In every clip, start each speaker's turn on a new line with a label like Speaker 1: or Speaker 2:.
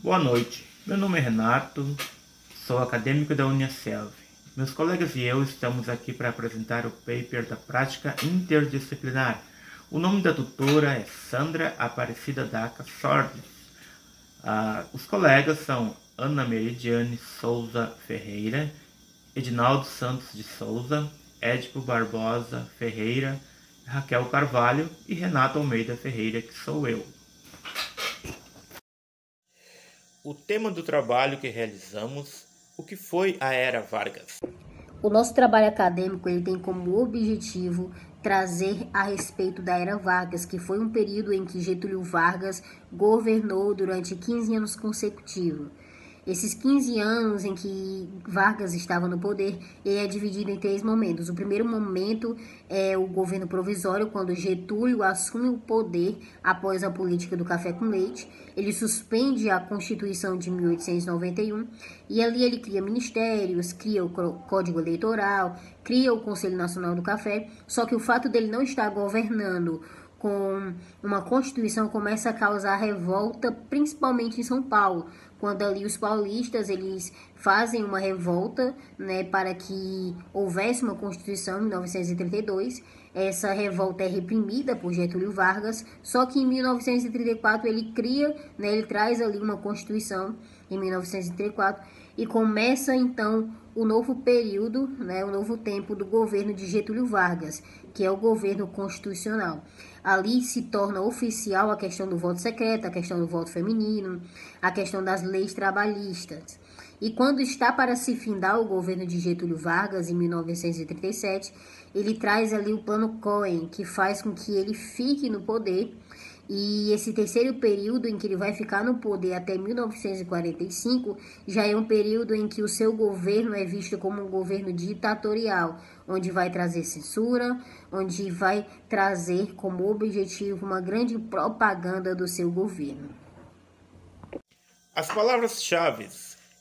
Speaker 1: Boa noite, meu nome é Renato, sou acadêmico da Uniaselv. Meus colegas e eu estamos aqui para apresentar o paper da prática interdisciplinar. O nome da tutora é Sandra Aparecida Daca Sordes. Os colegas são Ana Meridiane Souza Ferreira, Edinaldo Santos de Souza, Édipo Barbosa Ferreira, Raquel Carvalho e Renato Almeida Ferreira, que sou eu. O tema do trabalho que realizamos, o que foi a Era Vargas?
Speaker 2: O nosso trabalho acadêmico ele tem como objetivo trazer a respeito da Era Vargas, que foi um período em que Getúlio Vargas governou durante 15 anos consecutivos. Esses 15 anos em que Vargas estava no poder, ele é dividido em 3 momentos. O primeiro momento é o governo provisório, quando Getúlio assume o poder após a política do café com leite. Ele suspende a Constituição de 1891 e ali ele cria ministérios, cria o Código Eleitoral, cria o Conselho Nacional do Café. Só que o fato dele não estar governando com uma Constituição começa a causar revolta, principalmente em São Paulo, quando ali os paulistas eles fazem uma revolta, né, para que houvesse uma Constituição em 1932. Essa revolta é reprimida por Getúlio Vargas, só que em 1934 ele cria, né, ele traz ali uma Constituição em 1934 e começa então o novo período, né, o novo tempo do governo de Getúlio Vargas, que é o governo constitucional. Ali se torna oficial a questão do voto secreto, a questão do voto feminino, a questão das leis trabalhistas. E quando está para se findar o governo de Getúlio Vargas, em 1937, ele traz ali o Plano Cohen, que faz com que ele fique no poder. E esse terceiro período em que ele vai ficar no poder até 1945 já é um período em que o seu governo é visto como um governo ditatorial, onde vai trazer censura, onde vai trazer como objetivo uma grande propaganda do seu governo.
Speaker 1: As palavras-chave: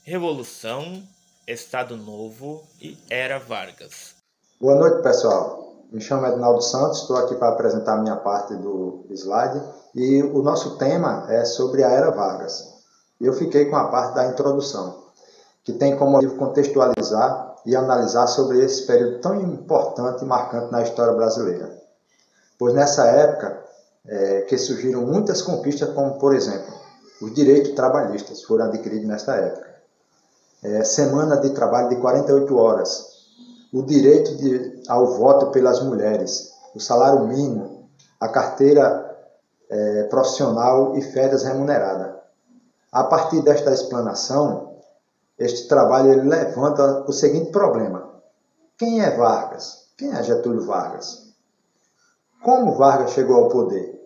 Speaker 1: Revolução, Estado Novo e Era Vargas.
Speaker 3: Boa noite, pessoal. Me chamo Edinaldo Santos, estou aqui para apresentar a minha parte do slide e o nosso tema é sobre a Era Vargas. Eu fiquei com a parte da introdução, que tem como objetivo contextualizar e analisar sobre esse período tão importante e marcante na história brasileira. Pois nessa época que surgiram muitas conquistas, como por exemplo, os direitos trabalhistas foram adquiridos nessa época. Semana de trabalho de 48 horas, o direito ao voto pelas mulheres, o salário mínimo, a carteira profissional e férias remuneradas. A partir desta explanação, este trabalho ele levanta o seguinte problema: quem é Vargas? Quem é Getúlio Vargas? Como Vargas chegou ao poder?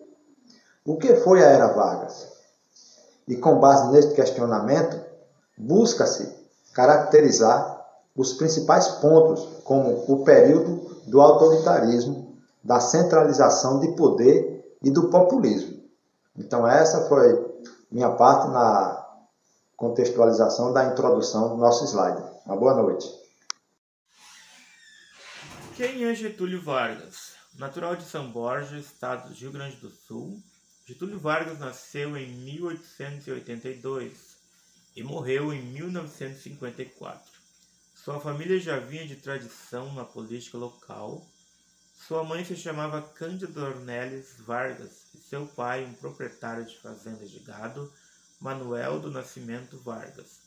Speaker 3: O que foi a Era Vargas? E com base neste questionamento, busca-se caracterizar os principais pontos, como o período do autoritarismo, da centralização de poder e do populismo. Então essa foi minha parte na contextualização da introdução do nosso slide. Uma boa noite.
Speaker 1: Quem é Getúlio Vargas? Natural de São Borja, estado do Rio Grande do Sul, Getúlio Vargas nasceu em 1882 e morreu em 1954. Sua família já vinha de tradição na política local. Sua mãe se chamava Cândida Dornelles Vargas e seu pai, um proprietário de fazendas de gado, Manuel do Nascimento Vargas.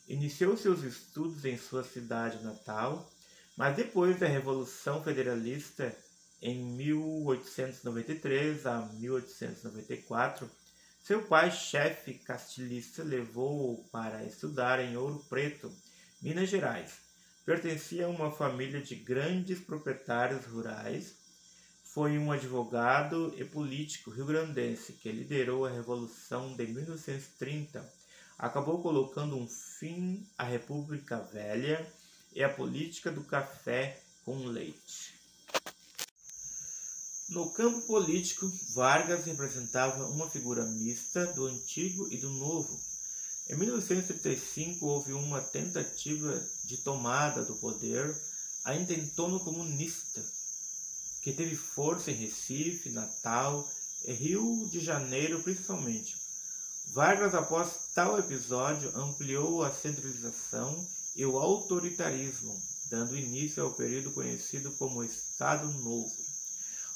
Speaker 1: Iniciou seus estudos em sua cidade natal, mas depois da Revolução Federalista, em 1893 a 1894, seu pai, chefe castilhista, levou-o para estudar em Ouro Preto, Minas Gerais. Pertencia a uma família de grandes proprietários rurais. Foi um advogado e político rio-grandense que liderou a Revolução de 1930. Acabou colocando um fim à República Velha e à política do café com leite. No campo político, Vargas representava uma figura mista do antigo e do novo. Em 1935 houve uma tentativa de tomada do poder, ainda em tono comunista, que teve força em Recife, Natal e Rio de Janeiro principalmente. Vargas, após tal episódio, ampliou a centralização e o autoritarismo, dando início ao período conhecido como Estado Novo.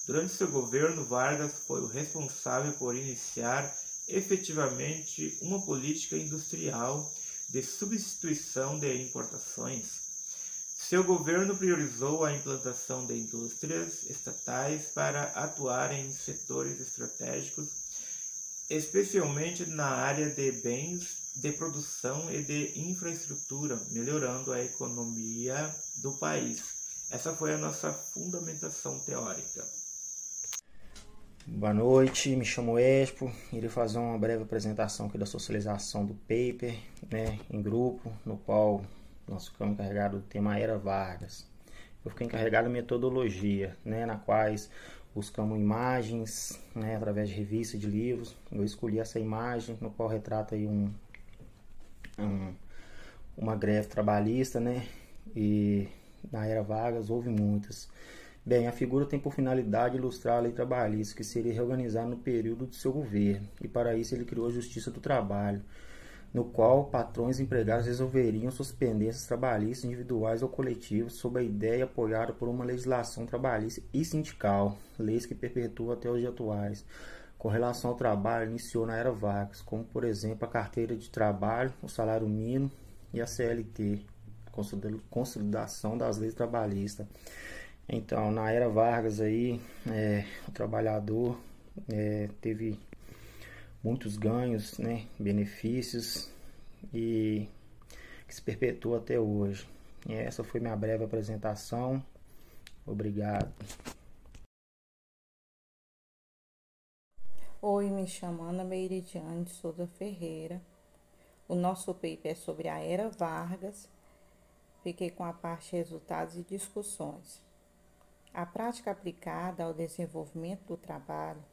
Speaker 1: Durante seu governo, Vargas foi o responsável por iniciar efetivamente uma política industrial de substituição de importações. Seu governo priorizou a implantação de indústrias estatais para atuar em setores estratégicos, especialmente na área de bens de produção e de infraestrutura, melhorando a economia do país. Essa foi a nossa fundamentação teórica.
Speaker 4: Boa noite, me chamo Expo, irei fazer uma breve apresentação aqui da socialização do paper, em grupo, no qual nós ficamos encarregados do tema Era Vargas. Eu fiquei encarregado da metodologia, na quais buscamos imagens, através de revistas, de livros. Eu escolhi essa imagem, no qual retrata aí uma greve trabalhista, e na Era Vargas houve muitas. Bem, a figura tem por finalidade ilustrar a lei trabalhista, que seria reorganizada no período do seu governo, e para isso ele criou a Justiça do Trabalho, no qual patrões e empregados resolveriam suas pendências trabalhistas individuais ou coletivas sob a ideia apoiada por uma legislação trabalhista e sindical, leis que perpetuam até os dias atuais. Com relação ao trabalho, iniciou na Era Vargas, como por exemplo a carteira de trabalho, o salário mínimo e a CLT, a consolidação das leis trabalhistas. Então, na Era Vargas aí, o trabalhador teve muitos ganhos, benefícios, e que se perpetua até hoje. E essa foi minha breve apresentação. Obrigado.
Speaker 5: Oi, me chamo Ana Meiridiane de Souza Ferreira. O nosso paper é sobre a Era Vargas. Fiquei com a parte resultados e discussões. A prática aplicada ao desenvolvimento do trabalho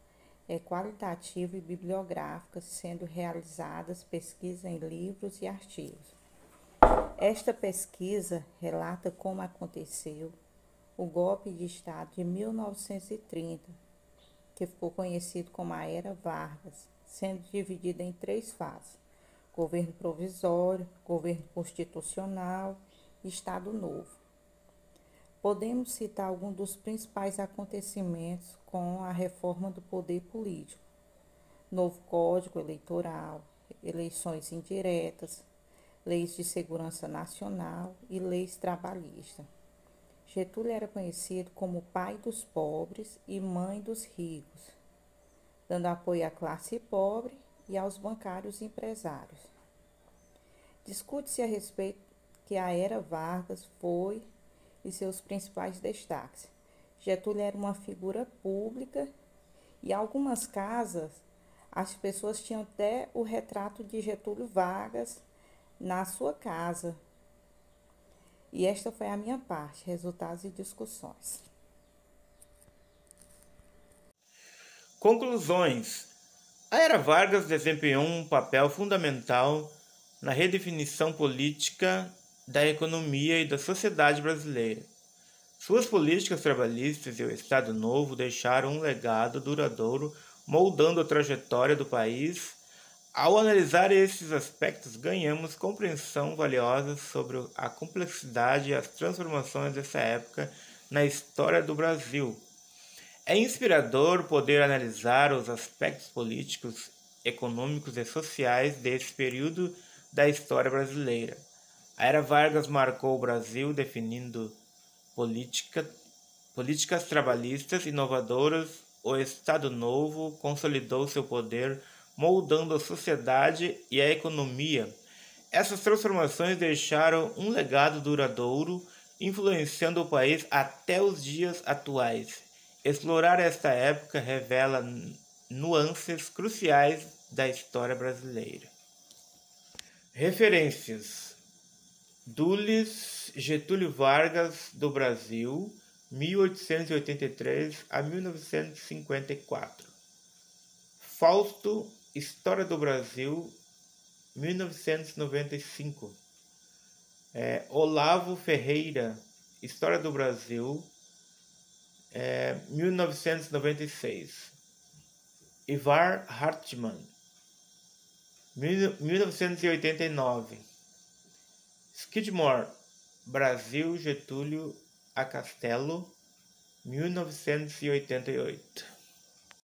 Speaker 5: é qualitativa e bibliográfica, sendo realizadas pesquisas em livros e artigos. Esta pesquisa relata como aconteceu o golpe de Estado de 1930, que ficou conhecido como a Era Vargas, sendo dividida em 3 fases: governo provisório, governo constitucional e Estado Novo. Podemos citar alguns dos principais acontecimentos com a reforma do poder político: novo Código Eleitoral, eleições indiretas, leis de segurança nacional e leis trabalhistas. Getúlio era conhecido como pai dos pobres e mãe dos ricos, dando apoio à classe pobre e aos bancários e empresários. Discute-se a respeito que a Era Vargas foi e seus principais destaques. Getúlio era uma figura pública e em algumas casas as pessoas tinham até o retrato de Getúlio Vargas na sua casa. E esta foi a minha parte, resultados e discussões.
Speaker 1: Conclusões. A Era Vargas desempenhou um papel fundamental na redefinição política da economia e da sociedade brasileira. Suas políticas trabalhistas e o Estado Novo deixaram um legado duradouro, moldando a trajetória do país. Ao analisar esses aspectos, ganhamos compreensão valiosa sobre a complexidade e as transformações dessa época na história do Brasil. É inspirador poder analisar os aspectos políticos, econômicos e sociais desse período da história brasileira. A Era Vargas marcou o Brasil definindo políticas trabalhistas inovadoras. O Estado Novo consolidou seu poder, moldando a sociedade e a economia. Essas transformações deixaram um legado duradouro, influenciando o país até os dias atuais. Explorar esta época revela nuances cruciais da história brasileira. Referências: Dulles, Getúlio Vargas do Brasil, 1883 a 1954. Fausto, História do Brasil, 1995. Olavo Ferreira, História do Brasil, 1996. Ivar Hartmann, 1989. Skidmore, Brasil, Getúlio a Castelo, 1988.